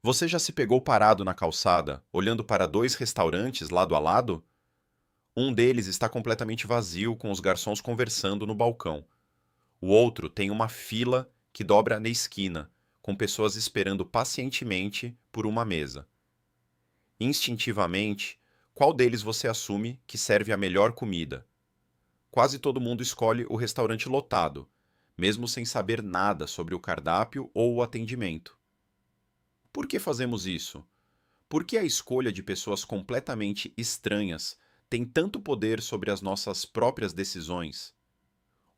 Você já se pegou parado na calçada, olhando para dois restaurantes lado a lado? Um deles está completamente vazio, com os garçons conversando no balcão. O outro tem uma fila que dobra na esquina, com pessoas esperando pacientemente por uma mesa. Instintivamente, qual deles você assume que serve a melhor comida? Quase todo mundo escolhe o restaurante lotado, mesmo sem saber nada sobre o cardápio ou o atendimento. Por que fazemos isso? Por que a escolha de pessoas completamente estranhas tem tanto poder sobre as nossas próprias decisões?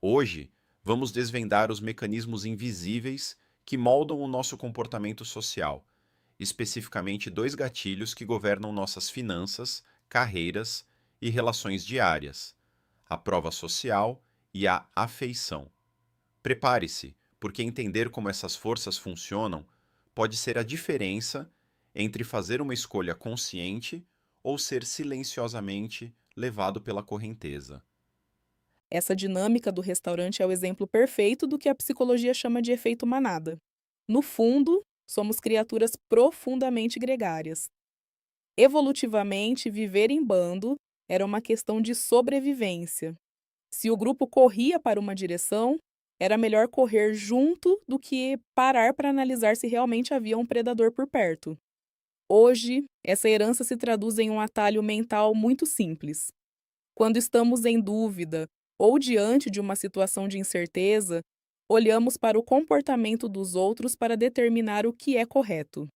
Hoje, vamos desvendar os mecanismos invisíveis que moldam o nosso comportamento social, especificamente dois gatilhos que governam nossas finanças, carreiras e relações diárias: a prova social e a afeição. Prepare-se, porque entender como essas forças funcionam pode ser a diferença entre fazer uma escolha consciente ou ser silenciosamente levado pela correnteza. Essa dinâmica do restaurante é o exemplo perfeito do que a psicologia chama de efeito manada. No fundo, somos criaturas profundamente gregárias. Evolutivamente, viver em bando era uma questão de sobrevivência. Se o grupo corria para uma direção, era melhor correr junto do que parar para analisar se realmente havia um predador por perto. Hoje, essa herança se traduz em um atalho mental muito simples. Quando estamos em dúvida ou diante de uma situação de incerteza, olhamos para o comportamento dos outros para determinar o que é correto.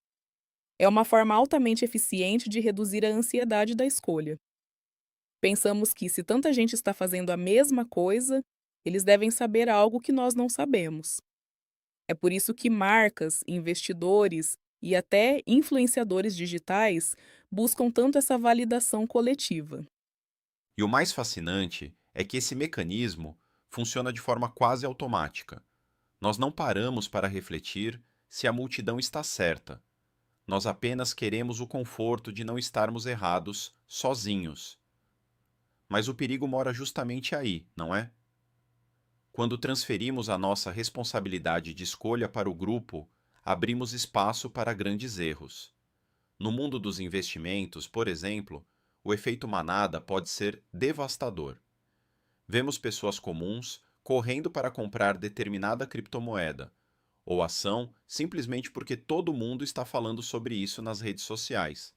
É uma forma altamente eficiente de reduzir a ansiedade da escolha. Pensamos que, se tanta gente está fazendo a mesma coisa, eles devem saber algo que nós não sabemos. É por isso que marcas, investidores e até influenciadores digitais buscam tanto essa validação coletiva. E o mais fascinante é que esse mecanismo funciona de forma quase automática. Nós não paramos para refletir se a multidão está certa. Nós apenas queremos o conforto de não estarmos errados sozinhos. Mas o perigo mora justamente aí, não é? Quando transferimos a nossa responsabilidade de escolha para o grupo, abrimos espaço para grandes erros. No mundo dos investimentos, por exemplo, o efeito manada pode ser devastador. Vemos pessoas comuns correndo para comprar determinada criptomoeda ou ação simplesmente porque todo mundo está falando sobre isso nas redes sociais.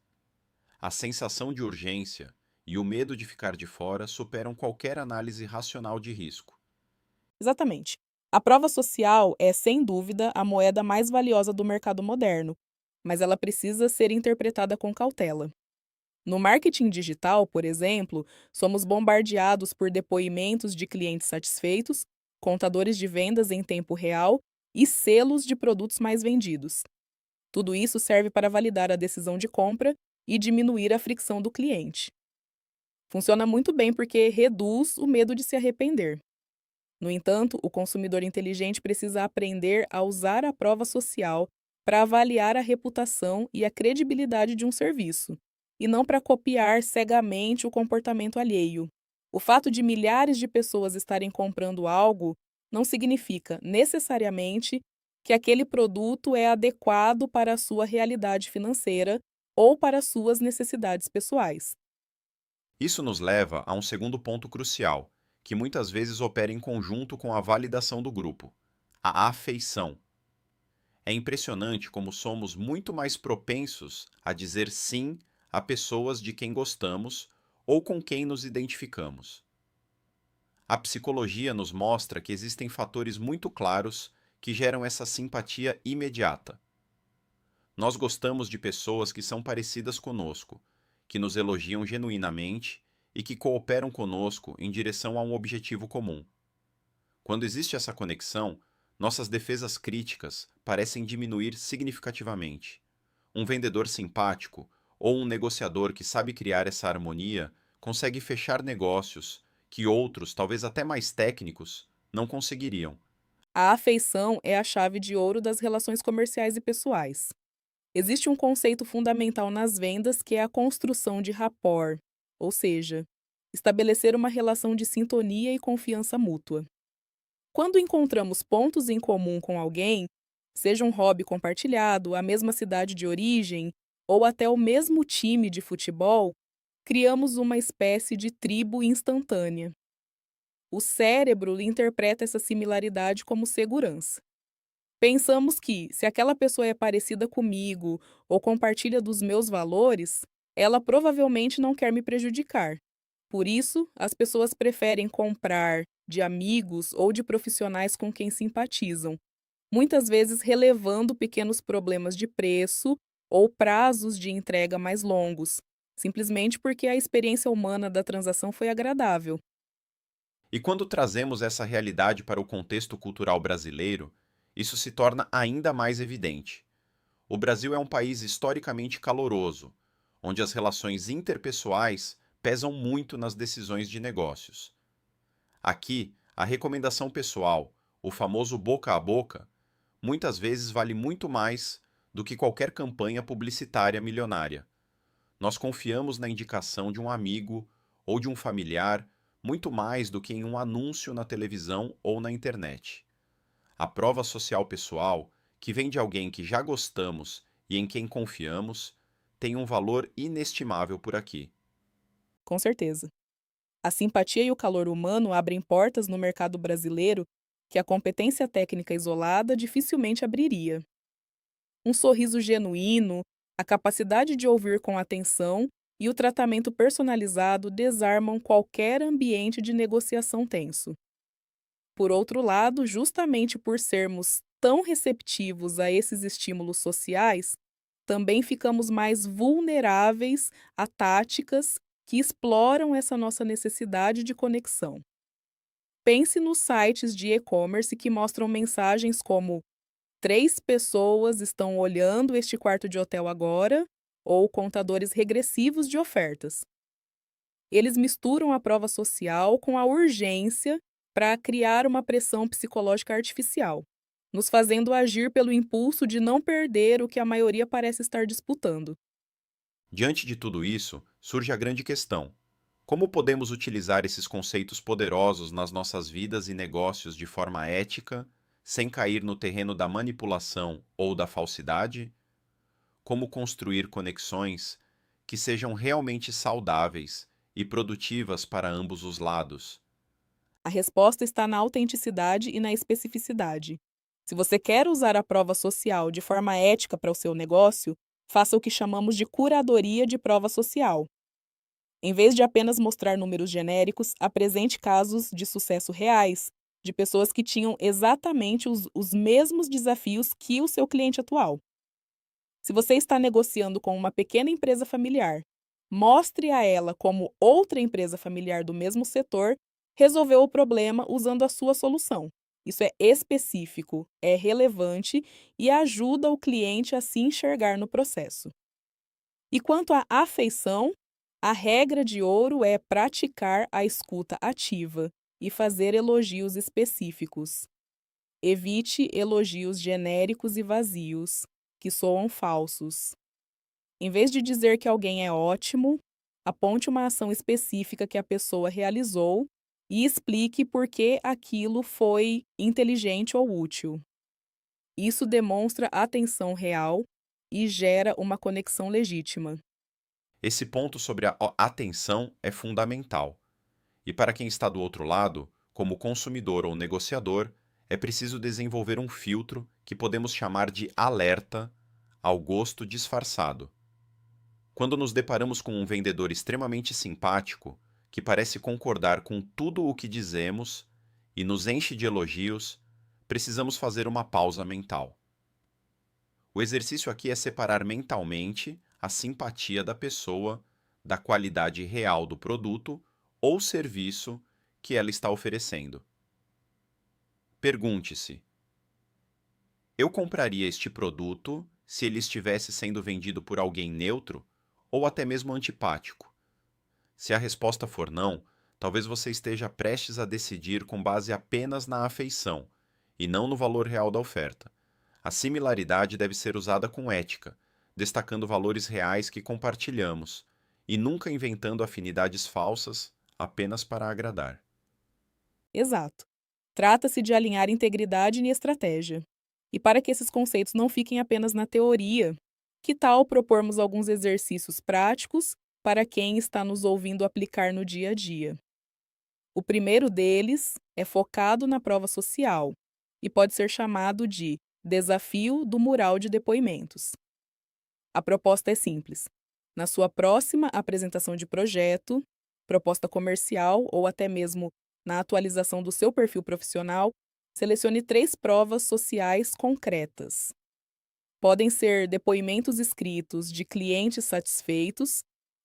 A sensação de urgência e o medo de ficar de fora superam qualquer análise racional de risco. Exatamente. A prova social é, sem dúvida, a moeda mais valiosa do mercado moderno, mas ela precisa ser interpretada com cautela. No marketing digital, por exemplo, somos bombardeados por depoimentos de clientes satisfeitos, contadores de vendas em tempo real e selos de produtos mais vendidos. Tudo isso serve para validar a decisão de compra e diminuir a fricção do cliente. Funciona muito bem porque reduz o medo de se arrepender. No entanto, o consumidor inteligente precisa aprender a usar a prova social para avaliar a reputação e a credibilidade de um serviço, e não para copiar cegamente o comportamento alheio. O fato de milhares de pessoas estarem comprando algo não significa, necessariamente, que aquele produto é adequado para a sua realidade financeira ou para suas necessidades pessoais. Isso nos leva a um segundo ponto crucial, que muitas vezes opera em conjunto com a validação do grupo: a afeição. É impressionante como somos muito mais propensos a dizer sim a pessoas de quem gostamos ou com quem nos identificamos. A psicologia nos mostra que existem fatores muito claros que geram essa simpatia imediata. Nós gostamos de pessoas que são parecidas conosco, que nos elogiam genuinamente e que cooperam conosco em direção a um objetivo comum. Quando existe essa conexão, nossas defesas críticas parecem diminuir significativamente. Um vendedor simpático ou um negociador que sabe criar essa harmonia consegue fechar negócios que outros, talvez até mais técnicos, não conseguiriam. A afeição é a chave de ouro das relações comerciais e pessoais. Existe um conceito fundamental nas vendas que é a construção de rapport, ou seja, estabelecer uma relação de sintonia e confiança mútua. Quando encontramos pontos em comum com alguém, Seja um hobby compartilhado, a mesma cidade de origem ou até o mesmo time de futebol, criamos uma espécie de tribo instantânea. O cérebro interpreta essa similaridade como segurança. Pensamos que, se aquela pessoa é parecida comigo ou compartilha dos meus valores, ela provavelmente não quer me prejudicar. Por isso, as pessoas preferem comprar de amigos ou de profissionais com quem simpatizam, muitas vezes relevando pequenos problemas de preço ou prazos de entrega mais longos, simplesmente porque a experiência humana da transação foi agradável. E quando trazemos essa realidade para o contexto cultural brasileiro, isso se torna ainda mais evidente. O Brasil é um país historicamente caloroso, onde as relações interpessoais pesam muito nas decisões de negócios. Aqui, a recomendação pessoal, o famoso boca a boca, muitas vezes vale muito mais do que qualquer campanha publicitária milionária. Nós confiamos na indicação de um amigo ou de um familiar muito mais do que em um anúncio na televisão ou na internet. A prova social pessoal, que vem de alguém que já gostamos e em quem confiamos, tem um valor inestimável por aqui. Com certeza. A simpatia e o calor humano abrem portas no mercado brasileiro que a competência técnica isolada dificilmente abriria. Um sorriso genuíno, a capacidade de ouvir com atenção e o tratamento personalizado desarmam qualquer ambiente de negociação tenso. Por outro lado, justamente por sermos tão receptivos a esses estímulos sociais, também ficamos mais vulneráveis a táticas que exploram essa nossa necessidade de conexão. Pense nos sites de e-commerce que mostram mensagens como: três pessoas estão olhando este quarto de hotel agora, ou contadores regressivos de ofertas. Eles misturam a prova social com a urgência para criar uma pressão psicológica artificial, nos fazendo agir pelo impulso de não perder o que a maioria parece estar disputando. Diante de tudo isso, surge a grande questão: como podemos utilizar esses conceitos poderosos nas nossas vidas e negócios de forma ética, sem cair no terreno da manipulação ou da falsidade? Como construir conexões que sejam realmente saudáveis e produtivas para ambos os lados? A resposta está na autenticidade e na especificidade. Se você quer usar a prova social de forma ética para o seu negócio, faça o que chamamos de curadoria de prova social. Em vez de apenas mostrar números genéricos, apresente casos de sucesso reais, de pessoas que tinham exatamente os mesmos desafios que o seu cliente atual. Se você está negociando com uma pequena empresa familiar, mostre a ela como outra empresa familiar do mesmo setor resolveu o problema usando a sua solução. Isso é específico, é relevante e ajuda o cliente a se enxergar no processo. E quanto à afeição, a regra de ouro é praticar a escuta ativa e fazer elogios específicos. Evite elogios genéricos e vazios, que soam falsos. Em vez de dizer que alguém é ótimo, aponte uma ação específica que a pessoa realizou e explique por que aquilo foi inteligente ou útil. Isso demonstra atenção real e gera uma conexão legítima. Esse ponto sobre a atenção é fundamental. E para quem está do outro lado, como consumidor ou negociador, é preciso desenvolver um filtro que podemos chamar de alerta ao gosto disfarçado. Quando nos deparamos com um vendedor extremamente simpático, que parece concordar com tudo o que dizemos e nos enche de elogios, precisamos fazer uma pausa mental. O exercício aqui é separar mentalmente a simpatia da pessoa da qualidade real do produto ou serviço que ela está oferecendo. Pergunte-se: eu compraria este produto se ele estivesse sendo vendido por alguém neutro ou até mesmo antipático? Se a resposta for não, talvez você esteja prestes a decidir com base apenas na afeição e não no valor real da oferta. A similaridade deve ser usada com ética, destacando valores reais que compartilhamos e nunca inventando afinidades falsas apenas para agradar. Exato. Trata-se de alinhar integridade e estratégia. E para que esses conceitos não fiquem apenas na teoria, que tal propormos alguns exercícios práticos para quem está nos ouvindo aplicar no dia a dia? O primeiro deles é focado na prova social e pode ser chamado de Desafio do Mural de Depoimentos. A proposta é simples. Na sua próxima apresentação de projeto, proposta comercial ou até mesmo na atualização do seu perfil profissional, selecione 3 provas sociais concretas. Podem ser depoimentos escritos de clientes satisfeitos,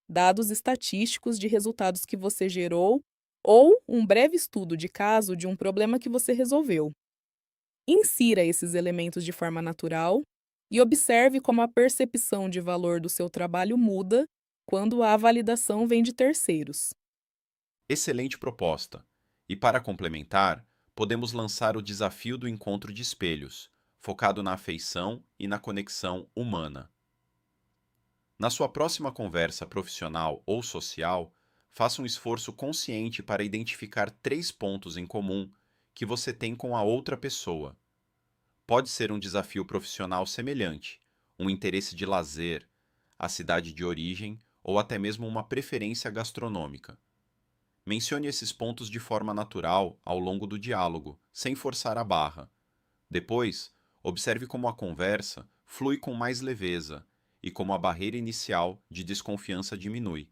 dados estatísticos de resultados que você gerou ou um breve estudo de caso de um problema que você resolveu. Insira esses elementos de forma natural e observe como a percepção de valor do seu trabalho muda quando a validação vem de terceiros. Excelente proposta! E para complementar, podemos lançar o desafio do encontro de espelhos, focado na afeição e na conexão humana. Na sua próxima conversa profissional ou social, faça um esforço consciente para identificar 3 pontos em comum que você tem com a outra pessoa. Pode ser um desafio profissional semelhante, um interesse de lazer, a cidade de origem ou até mesmo uma preferência gastronômica. Mencione esses pontos de forma natural ao longo do diálogo, sem forçar a barra. Depois, observe como a conversa flui com mais leveza e como a barreira inicial de desconfiança diminui.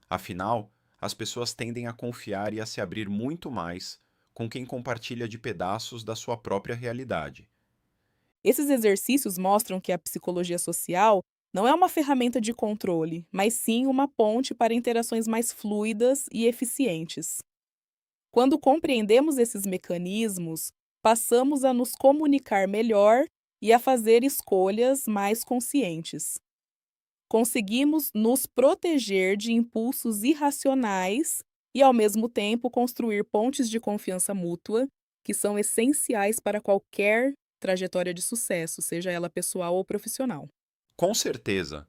Afinal, as pessoas tendem a confiar e a se abrir muito mais com quem compartilha de pedaços da sua própria realidade. Esses exercícios mostram que a psicologia social não é uma ferramenta de controle, mas sim uma ponte para interações mais fluidas e eficientes. Quando compreendemos esses mecanismos, passamos a nos comunicar melhor e a fazer escolhas mais conscientes. Conseguimos nos proteger de impulsos irracionais e, ao mesmo tempo, construir pontes de confiança mútua que são essenciais para qualquer trajetória de sucesso, seja ela pessoal ou profissional. Com certeza,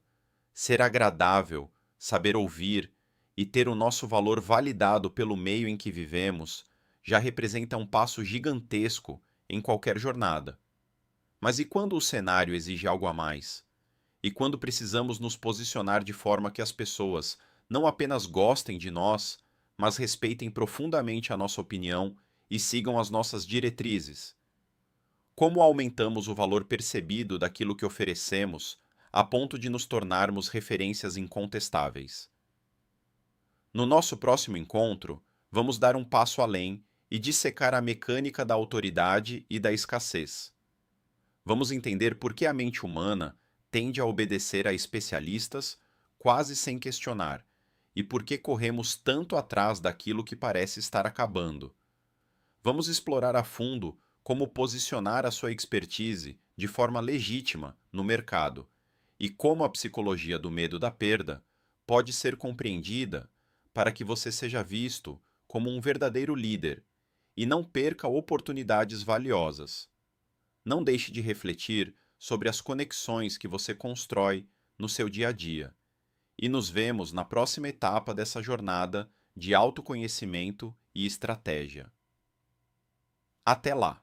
ser agradável, saber ouvir e ter o nosso valor validado pelo meio em que vivemos já representa um passo gigantesco em qualquer jornada. Mas e quando o cenário exige algo a mais? E quando precisamos nos posicionar de forma que as pessoas não apenas gostem de nós, mas respeitem profundamente a nossa opinião e sigam as nossas diretrizes? Como aumentamos o valor percebido daquilo que oferecemos a ponto de nos tornarmos referências incontestáveis? No nosso próximo encontro, vamos dar um passo além e dissecar a mecânica da autoridade e da escassez. Vamos entender por que a mente humana tende a obedecer a especialistas quase sem questionar e por que corremos tanto atrás daquilo que parece estar acabando. Vamos explorar a fundo como posicionar a sua expertise de forma legítima no mercado e como a psicologia do medo da perda pode ser compreendida para que você seja visto como um verdadeiro líder e não perca oportunidades valiosas. Não deixe de refletir sobre as conexões que você constrói no seu dia a dia. E nos vemos na próxima etapa dessa jornada de autoconhecimento e estratégia. Até lá!